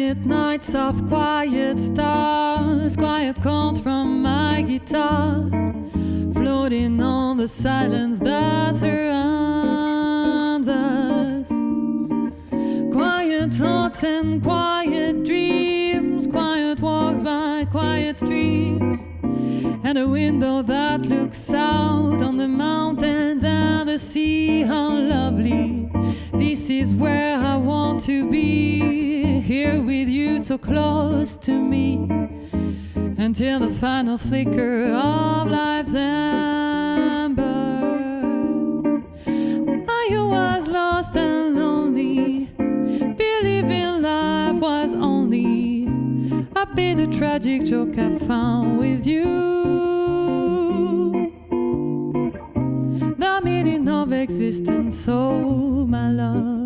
Quiet nights of quiet stars, quiet chords from my guitar, floating on the silence that surrounds us. Quiet thoughts and quiet dreams, quiet walks by quiet streams, and a window that looks out on the mountains and the sea. How lovely, this is where I want to be, here with you so close to me, until the final flicker of life's ember. I was lost and lonely, believing life was only a bit of tragic joke I found with you. The meaning of existence, oh my love.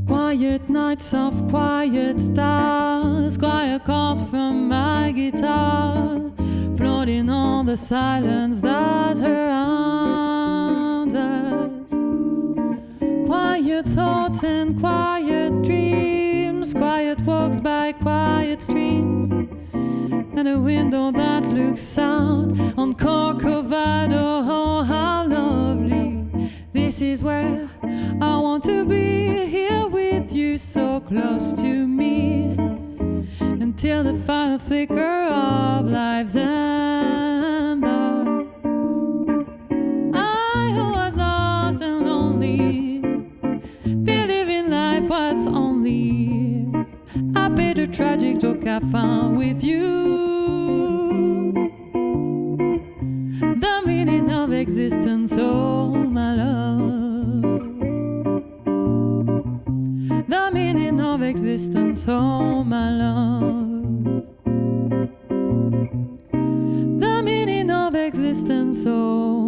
Quiet nights of quiet stars, quiet chords from my guitar, floating on the silence that surrounds us. Quiet thoughts and quiet dreams, quiet walks by quiet streams, and a window that looks out on Corcovado. Oh, how lovely, this is where I want to be, here with you so close to me, until the final flicker of life's ember. I was lost and lonely, believing life was only a bit of tragic joke I found with you. The meaning of existence, oh my love. The meaning of existence, oh my love. The meaning of existence, oh